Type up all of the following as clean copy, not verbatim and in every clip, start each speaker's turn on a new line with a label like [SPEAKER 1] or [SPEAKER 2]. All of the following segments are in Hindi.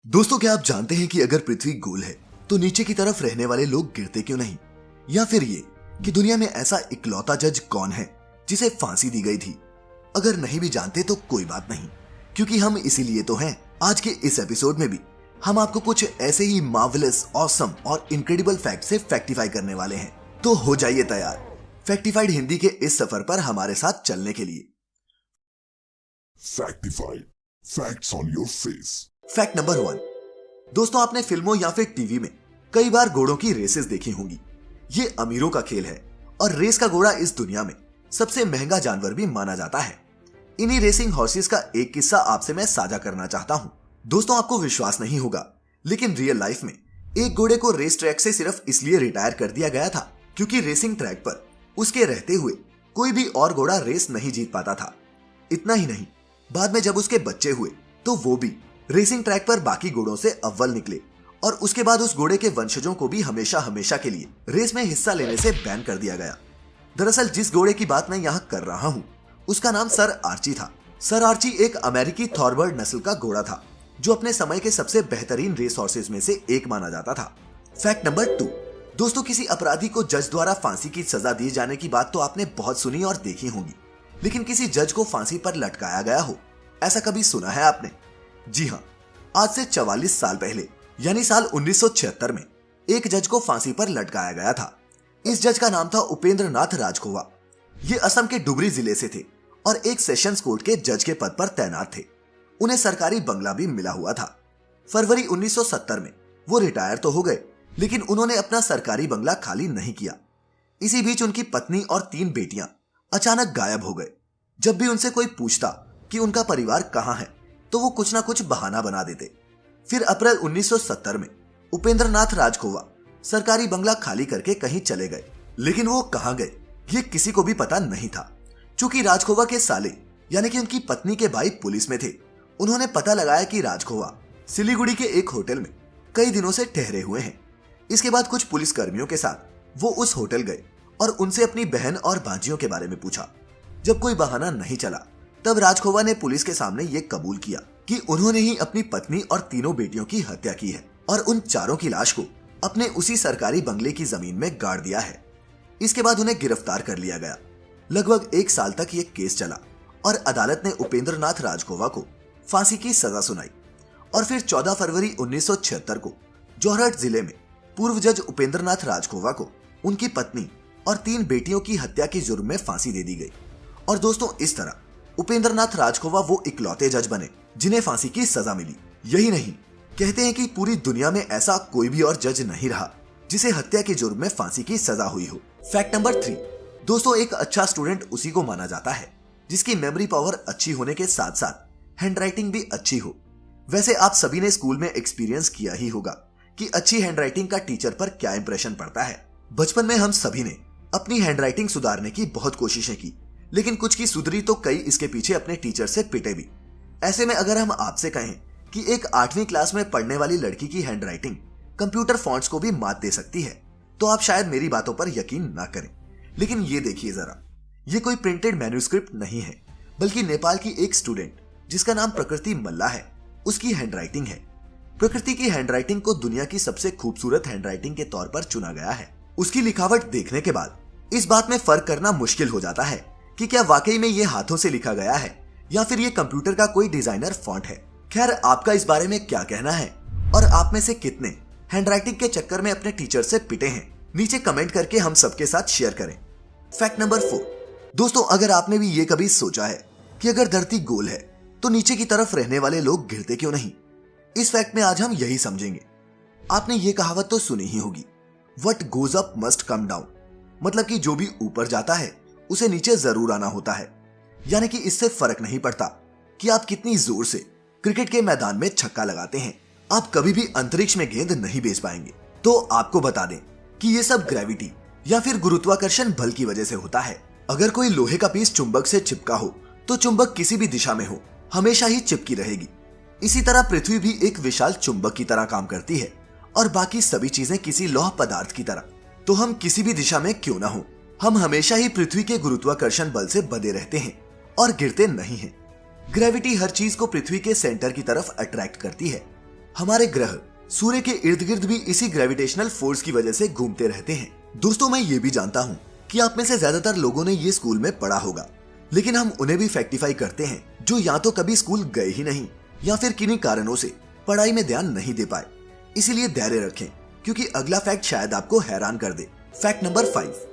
[SPEAKER 1] दोस्तों, क्या आप जानते हैं कि अगर पृथ्वी गोल है तो नीचे की तरफ रहने वाले लोग गिरते क्यों नहीं? या फिर ये कि दुनिया में ऐसा इकलौता जज कौन है जिसे फांसी दी गई थी? अगर नहीं भी जानते तो कोई बात नहीं, क्योंकि हम इसीलिए तो हैं। आज के इस एपिसोड में भी हम आपको कुछ ऐसे ही मार्वेलस, ऑसम और इनक्रेडिबल फैक्ट से फैक्टिफाई करने वाले हैं। तो हो जाइए तैयार फैक्टिफाइड हिंदी के इस सफर पर हमारे साथ चलने के लिए।
[SPEAKER 2] Factified. Facts on your face.
[SPEAKER 1] Fact number 1। दोस्तों, आपने फिल्मों या फिर टीवी में कई बार घोड़ों की रेसेस देखी होंगी। ये अमीरों का खेल है और रेस का घोड़ा इस दुनिया में सबसे महंगा जानवर भी माना जाता है। इन्हीं रेसिंग हॉर्सेस का एक किस्सा आपसे मैं साझा करना चाहता हूँ। दोस्तों, आपको विश्वास नहीं होगा, लेकिन रियल लाइफ में एक घोड़े को रेस ट्रैक से सिर्फ इसलिए रिटायर कर दिया गया था क्योंकि रेसिंग ट्रैक पर उसके रहते हुए कोई भी और घोड़ा रेस नहीं जीत पाता था। इतना ही नहीं, बाद में जब उसके बच्चे हुए तो वो भी रेसिंग ट्रैक पर बाकी घोड़ों से अव्वल निकले और उसके बाद उस घोड़े के वंशजों को भी हमेशा हमेशा के लिए रेस में हिस्सा लेने से बैन कर दिया गया। दरअसल जिस घोड़े की बात मैं यहाँ कर रहा हूँ उसका नाम सर आर्ची था। सर आर्ची एक अमेरिकी थॉरबर्ड नस्ल का घोड़ा था जो अपने समय के सबसे बेहतरीन रेस हॉर्सेस में से एक माना जाता था। Fact number 2। दोस्तों, किसी अपराधी को जज द्वारा फांसी की सजा दिए जाने की बात तो आपने बहुत सुनी और देखी होगी, लेकिन किसी जज को फांसी पर लटकाया गया हो, ऐसा कभी सुना है आपने? जी हाँ, आज से 44 साल पहले यानी साल 1976 में एक जज को फांसी पर लटकाया गया था। इस जज का नाम था उपेंद्र नाथ राजखोवा। ये असम के डुबरी जिले से थे और एक सेशंस कोर्ट के जज के पद पर तैनात थे। उन्हें सरकारी बंगला भी मिला हुआ था। फरवरी 1970 में वो रिटायर तो हो गए, लेकिन उन्होंने अपना सरकारी बंगला खाली नहीं किया। इसी बीच उनकी पत्नी और 3 बेटियां अचानक गायब हो गए। जब भी उनसे कोई पूछता कि उनका परिवार कहां है तो वो कुछ ना कुछ बहाना बना देते। फिर अप्रैल 1970 में उपेंद्र नाथ राजखोवा सरकारी बंगला खाली करके कहीं चले गए, लेकिन वो कहां गए ये किसी को भी पता नहीं था। चूंकि राजखोवा के साले यानी कि उनकी पत्नी के भाई पुलिस में थे, उन्होंने पता लगाया कि राजखोवा सिलीगुड़ी के एक होटल में कई दिनों से ठहरे हुए हैं। इसके बाद कुछ पुलिस कर्मियों के साथ वो उस होटल गए और उनसे अपनी बहन और भांजियों के बारे में पूछा। जब कोई बहाना नहीं चला तब राजखोवा ने पुलिस के सामने ये कबूल किया कि उन्होंने ही अपनी पत्नी और 3 बेटियों की हत्या की है और उन चारों की लाश को अपने उसी सरकारी बंगले की जमीन में गाड़ दिया है। इसके बाद उन्हें गिरफ्तार कर लिया गया। लगभग 1 साल तक ये केस चला और अदालत ने उपेंद्र नाथ राजखोवा को फांसी की सजा सुनाई और फिर 14 फरवरी 1976 को जोरहट जिले में पूर्व जज उपेंद्र नाथ राजखोवा को उनकी पत्नी और 3 बेटियों की हत्या के जुर्म में फांसी दे दी गई। और दोस्तों, इस तरह उपेंद्र नाथ राजखोवा वो इकलौते जज बने जिन्हें फांसी की सजा मिली। यही नहीं, कहते हैं कि पूरी दुनिया में ऐसा कोई भी और जज नहीं रहा जिसे हत्या के जुर्म में फांसी की सजा हुई हो। Fact number 3। दोस्तों, एक अच्छा स्टूडेंट उसी को माना जाता है जिसकी मेमोरी पावर अच्छी होने के साथ साथ हैंडराइटिंग भी अच्छी हो। वैसे आप सभी ने स्कूल में एक्सपीरियंस किया ही होगा कि अच्छी हैंडराइटिंग का टीचर पर क्या इंप्रेशन पड़ता है। बचपन में हम सभी ने अपनी हैंडराइटिंग सुधारने की बहुत कोशिशें की, लेकिन कुछ की सुधरी तो कई इसके पीछे अपने टीचर से पिटे भी। ऐसे में अगर हम आपसे कहें कि एक 8वीं क्लास में पढ़ने वाली लड़की की हैंडराइटिंग कंप्यूटर फॉन्ट्स को भी मात दे सकती है तो आप शायद मेरी बातों पर यकीन ना करें। लेकिन ये देखिए जरा, ये कोई प्रिंटेड मैन्युस्क्रिप्ट नहीं है, बल्कि नेपाल की एक स्टूडेंट जिसका नाम प्रकृति मल्ला है, उसकी हैंडराइटिंग है। प्रकृति की हैंडराइटिंग को दुनिया की सबसे खूबसूरत हैंडराइटिंग के तौर पर चुना गया है। उसकी लिखावट देखने के बाद इस बात में फर्क करना मुश्किल हो जाता है कि क्या वाकई में ये हाथों से लिखा गया है या फिर ये कंप्यूटर का कोई डिजाइनर फॉन्ट है। खैर, आपका इस बारे में क्या कहना है और आप में से कितने हैंडराइटिंग के चक्कर में अपने टीचर से पिटे हैं, नीचे कमेंट करके हम सबके साथ शेयर करें। Fact number 4। दोस्तों, अगर आपने भी ये कभी सोचा है कि अगर धरती गोल है तो नीचे की तरफ रहने वाले लोग गिरते क्यों नहीं, इस फैक्ट में आज हम यही समझेंगे। आपने ये कहावत तो सुनी ही होगी, what goes up must come down. मतलब कि जो भी ऊपर जाता है उसे नीचे जरूर आना होता है। यानी कि इससे फर्क नहीं पड़ता कि आप कितनी जोर से क्रिकेट के मैदान में छक्का लगाते हैं, आप कभी भी अंतरिक्ष में गेंद नहीं भेज पाएंगे। तो आपको बता दें कि ये सब ग्रेविटी या फिर गुरुत्वाकर्षण बल की वजह से होता है। अगर कोई लोहे का पीस चुंबक से चिपका हो तो चुंबक किसी भी दिशा में हो हमेशा ही चिपकी रहेगी। इसी तरह पृथ्वी भी एक विशाल चुंबक की तरह काम करती है और बाकी सभी चीजें किसी लौह पदार्थ की तरह। तो हम किसी भी दिशा में क्यों ना हो, हम हमेशा ही पृथ्वी के गुरुत्वाकर्षण बल से बंधे रहते हैं और गिरते नहीं हैं। ग्रेविटी हर चीज को पृथ्वी के सेंटर की तरफ अट्रैक्ट करती है हमारे ग्रह सूर्य के इर्द गिर्द भी इसी ग्रेविटेशनल फोर्स की वजह से घूमते रहते हैं। दोस्तों, मैं ये भी जानता हूँ कि आप में से ज्यादातर लोगों ने ये स्कूल में पढ़ा होगा, लेकिन हम उन्हें भी फैक्टिफाई करते हैं जो या तो कभी स्कूल गए ही नहीं या फिर किन्हीं कारणों से पढ़ाई में ध्यान नहीं दे पाए। इसीलिए धैर्य रखें, क्योंकि अगला फैक्ट शायद आपको हैरान कर दे। Fact number 5।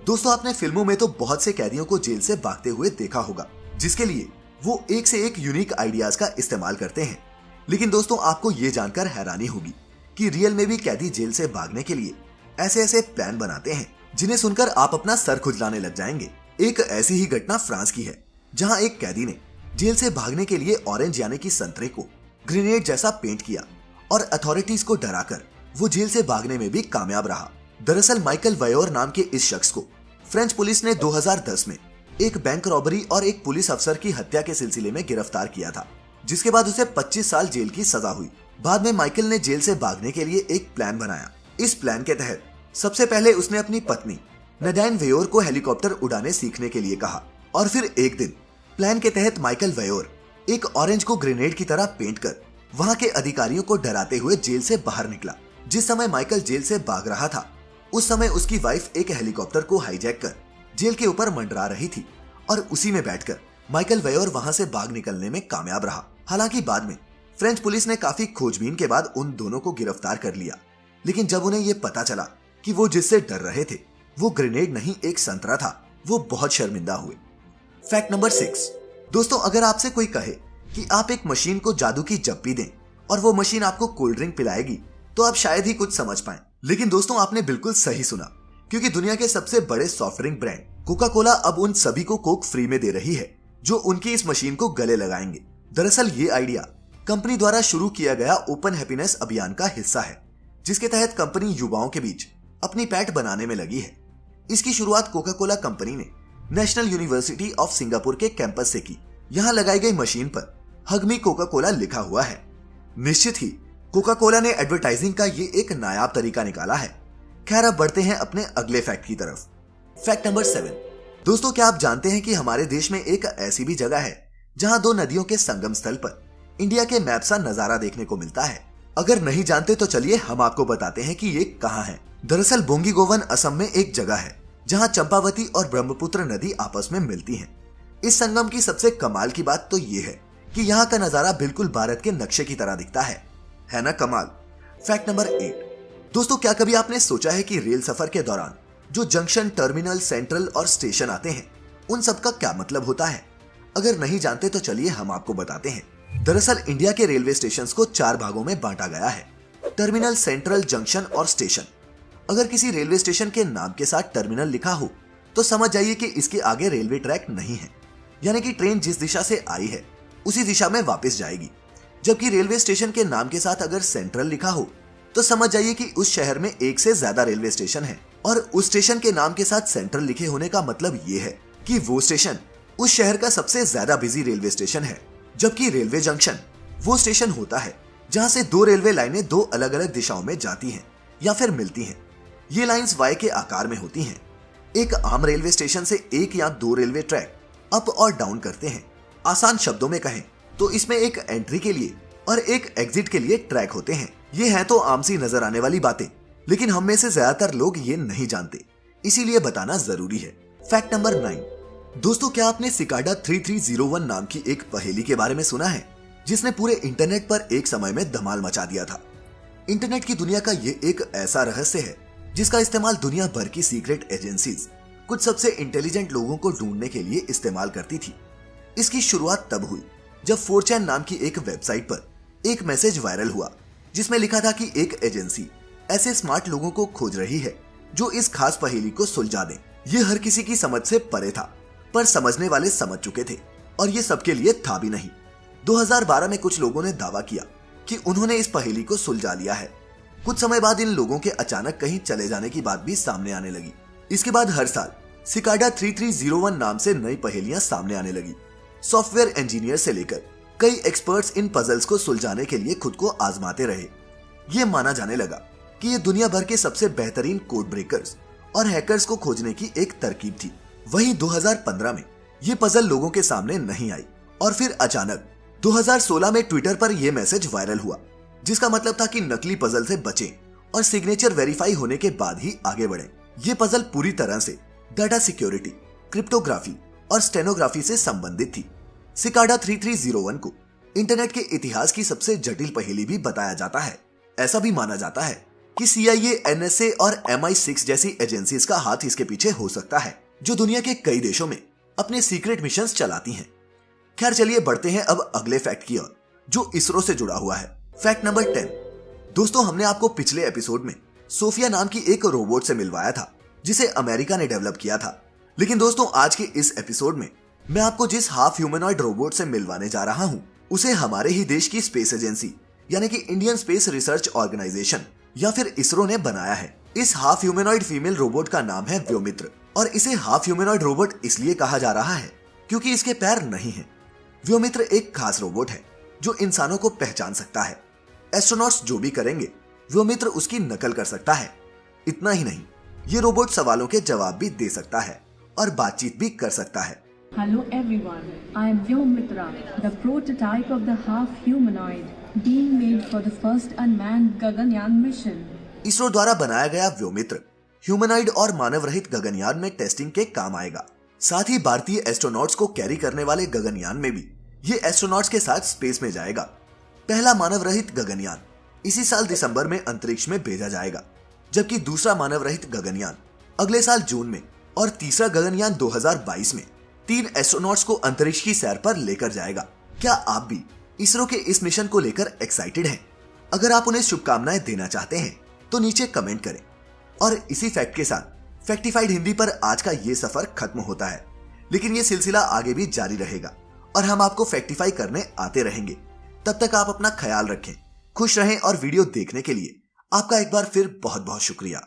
[SPEAKER 1] दोस्तों, आपने फिल्मों में तो बहुत से कैदियों को जेल से भागते हुए देखा होगा, जिसके लिए वो एक से एक यूनिक आइडियाज का इस्तेमाल करते हैं। लेकिन दोस्तों, आपको ये जानकर हैरानी होगी कि रियल में भी कैदी जेल से भागने के लिए ऐसे ऐसे प्लान बनाते हैं जिन्हें सुनकर आप अपना सर खुजलाने लग जाएंगे। एक ऐसी ही घटना फ्रांस की है, जहां एक कैदी ने जेल से भागने के लिए ऑरेंज यानी कि संतरे को ग्रेनेड जैसा पेंट किया और अथॉरिटीज को डराकर वो जेल से भागने में भी कामयाब रहा। दरअसल माइकल वयोर नाम के इस शख्स को फ्रेंच पुलिस ने 2010 में एक बैंक रॉबरी और एक पुलिस अफसर की हत्या के सिलसिले में गिरफ्तार किया था, जिसके बाद उसे 25 साल जेल की सजा हुई। बाद में माइकल ने जेल से भागने के लिए एक प्लान बनाया। इस प्लान के तहत सबसे पहले उसने अपनी पत्नी नडाइन वेयोर को हेलीकॉप्टर उड़ाने सीखने के लिए कहा और फिर एक दिन प्लान के तहत माइकल वेयोर एक ऑरेंज को ग्रेनेड की तरह पेंट कर वहां के अधिकारियों को डराते हुए जेल से बाहर निकला। जिस समय माइकल जेल से भाग रहा था, उस समय उसकी वाइफ एक हेलीकॉप्टर को हाईजैक कर जेल के ऊपर मंडरा रही थी और उसी में बैठकर माइकल वेयोर वहां से भाग निकलने में कामयाब रहा। हालांकि बाद में फ्रेंच पुलिस ने काफी खोजबीन के बाद उन दोनों को गिरफ्तार कर लिया, लेकिन जब उन्हें यह पता चला कि वो जिससे डर रहे थे वो ग्रेनेड नहीं एक संतरा था, वो बहुत शर्मिंदा हुए। Fact number 6। दोस्तों, अगर आपसे कोई कहे कि आप एक मशीन को जादू की जप्पी दें और वो मशीन आपको कोल्ड ड्रिंक पिलाएगी, तो आप शायद ही कुछ समझ पाएं। लेकिन दोस्तों, आपने बिल्कुल सही सुना, क्योंकि दुनिया के सबसे बड़े soft drink brand Coca Cola अब उन सभी को कोक फ्री में दे रही है जो उनकी इस मशीन को गले लगाएंगे। दरअसल ये आइडिया कंपनी द्वारा शुरू किया गया ओपन हैप्पीनेस अभियान का हिस्सा है, जिसके तहत कंपनी युवाओं के बीच अपनी पैट बनाने में लगी है। इसकी शुरुआत कोका कोला कंपनी ने नेशनल यूनिवर्सिटी ऑफ सिंगापुर के कैंपस से की। यहाँ लगाई गई मशीन पर हग मी कोका कोला लिखा हुआ है। निश्चित ही कोका कोला ने एडवर्टाइजिंग का ये एक नायाब तरीका निकाला है। खैर, अब बढ़ते हैं अपने अगले फैक्ट की तरफ। Fact number 7। दोस्तों, क्या आप जानते हैं कि हमारे देश में एक ऐसी भी जगह है जहां दो नदियों के संगम स्थल पर इंडिया के मैप सा नजारा देखने को मिलता है? अगर नहीं जानते तो चलिए हम आपको बताते हैं कि ये कहां है। दरअसल बोंगीगोवन असम में एक जगह है जहां चंपावती और ब्रह्मपुत्र नदी आपस में मिलती हैं। इस संगम की सबसे कमाल की बात तो ये है कि यहाँ का नजारा बिल्कुल भारत के नक्शे की तरह दिखता है ना कमाल। Fact number 8। दोस्तों, क्या कभी आपने सोचा है कि रेल सफर के दौरान जो जंक्शन, टर्मिनल, सेंट्रल और स्टेशन आते हैं, उन सब का क्या मतलब होता है? अगर नहीं जानते तो चलिए हम आपको बताते हैं। दरअसल इंडिया के रेलवे स्टेशंस को 4 भागों में बांटा गया है: टर्मिनल, सेंट्रल, जंक्शन और स्टेशन। अगर किसी रेलवे स्टेशन के नाम के साथ टर्मिनल लिखा हो तो समझ जाइए कि इसके आगे रेलवे ट्रैक नहीं है, यानी कि ट्रेन जिस दिशा से आई है उसी दिशा में वापस जाएगी। जबकि रेलवे स्टेशन के नाम के साथ अगर सेंट्रल लिखा हो तो समझ जाइए कि उस शहर में एक से ज्यादा रेलवे स्टेशन है और उस स्टेशन के नाम के साथ सेंट्रल लिखे होने का मतलब ये है कि वो स्टेशन उस शहर का सबसे ज्यादा बिजी रेलवे स्टेशन है। जबकि रेलवे जंक्शन वो स्टेशन होता है जहां से 2 रेलवे लाइनें 2 अलग अलग दिशाओं में जाती हैं या फिर मिलती हैं। ये लाइंस वाई के आकार में होती हैं। एक आम रेलवे स्टेशन से 1 या 2 रेलवे ट्रैक अप और डाउन करते हैं। आसान शब्दों में कहें तो इसमें एक एंट्री के लिए और एक एग्जिट के लिए ट्रैक होते हैं। ये हैं तो आम सी नजर आने वाली बातें, लेकिन हम में से ज्यादातर लोग ये नहीं जानते, इसीलिए बताना जरूरी है। Fact number 9। दोस्तों, क्या आपने सिकाडा 3301 नाम की एक पहेली के बारे में सुना है, जिसने पूरे इंटरनेट पर एक समय में धमाल मचा दिया था? इंटरनेट की दुनिया का ये एक ऐसा रहस्य है जिसका इस्तेमाल दुनिया भर की सीक्रेट एजेंसीज कुछ सबसे इंटेलिजेंट लोगों को ढूंढने के लिए इस्तेमाल करती थी। इसकी शुरुआत तब हुई जब 4chan नाम की एक वेबसाइट पर एक मैसेज वायरल हुआ जिसमें लिखा था कि एक एजेंसी ऐसे स्मार्ट लोगों को खोज रही है जो इस खास पहेली को सुलझा दें। ये हर किसी की समझ से परे था, पर समझने वाले समझ चुके थे और ये सबके लिए था भी नहीं। 2012 में कुछ लोगों ने दावा किया कि उन्होंने इस पहेली को सुलझा लिया है। कुछ समय बाद इन लोगों के अचानक कहीं चले जाने की बात भी सामने आने लगी। इसके बाद हर साल सिकाडा 3301 नाम से नई पहेलियां सामने आने लगी। सॉफ्टवेयर इंजीनियर से लेकर कई एक्सपर्ट्स इन पजल्स को सुलझाने के लिए खुद को आजमाते रहे। ये माना जाने लगा कि ये दुनिया भर के सबसे बेहतरीन कोड ब्रेकर्स और हैकर्स को खोजने की एक तरकीब थी। वहीं 2015 में ये पजल लोगों के सामने नहीं आई और फिर अचानक 2016 में ट्विटर पर यह मैसेज वायरल हुआ जिसका मतलब था कि नकली पजल से बचें और सिग्नेचर वेरीफाई होने के बाद ही आगे बढ़ें। ये पजल पूरी तरह से डाटा सिक्योरिटी, क्रिप्टोग्राफी और स्टेनोग्राफी से संबंधित थी। सिकाडा 3301 को इंटरनेट के इतिहास की सबसे जटिल पहेली भी बताया जाता है। ऐसा भी माना जाता है कि CIA, NSA और MI6 जैसी एजेंसीज का हाथ इसके पीछे हो सकता है, जो दुनिया के कई देशों में अपने सीक्रेट मिशंस चलाती हैं। खैर चलिए बढ़ते हैं अब अगले फैक्ट की ओर, जो इसरो से जुड़ा हुआ है। Fact number 10। दोस्तों, हमने आपको पिछले एपिसोड में सोफिया नाम की एक रोबोट से मिलवाया था, जिसे अमेरिका ने डेवलप किया था। लेकिन दोस्तों, आज के इस एपिसोड में मैं आपको जिस हाफ ह्यूमनॉइड रोबोट से मिलवाने जा रहा हूं, उसे हमारे ही देश की स्पेस एजेंसी यानी कि इंडियन स्पेस रिसर्च ऑर्गेनाइजेशन या फिर इसरो ने बनाया है। इस हाफ ह्यूमनॉइड फीमेल रोबोट का नाम है व्योमित्र, और इसे हाफ ह्यूमनॉइड रोबोट इसलिए कहा जा रहा है क्योंकि इसके पैर नहीं हैं। व्योमित्र एक खास रोबोट है जो इंसानों को पहचान सकता है। एस्ट्रोनॉट्स जो भी करेंगे, व्योमित्र उसकी नकल कर सकता है। इतना ही नहीं, ये रोबोट सवालों के जवाब भी दे सकता है और बातचीत भी कर सकता है।
[SPEAKER 3] Hello everyone, I am Vyomitra, the prototype of the half-humanoid being made for the first unmanned Gaganyaan mission.
[SPEAKER 1] ISRO द्वारा बनाया गया व्योमित्र ह्यूमनॉइड और मानव रहित गगनयान में टेस्टिंग के काम आएगा। साथ ही भारतीय एस्ट्रोनॉट्स को कैरी करने वाले गगनयान में भी ये एस्ट्रोनॉट्स के साथ स्पेस में जाएगा। पहला मानव रहित गगनयान इसी साल दिसंबर में अंतरिक्ष में भेजा जाएगा, जबकि दूसरा मानव रहित गगनयान अगले साल जून में और तीसरा गगनयान 2022 में 3 एस्ट्रोनॉट्स को अंतरिक्ष की सैर पर लेकर जाएगा। क्या आप भी इसरो के इस मिशन को लेकर एक्साइटेड हैं? अगर आप उन्हें शुभकामनाएं देना चाहते हैं तो नीचे कमेंट करें। और इसी फैक्ट के साथ फैक्टिफाइड हिंदी पर आज का ये सफर खत्म होता है, लेकिन ये सिलसिला आगे भी जारी रहेगा और हम आपको फैक्टिफाई करने आते रहेंगे। तब तक आप अपना ख्याल रखें, खुश रहें और वीडियो देखने के लिए आपका एक बार फिर बहुत बहुत शुक्रिया।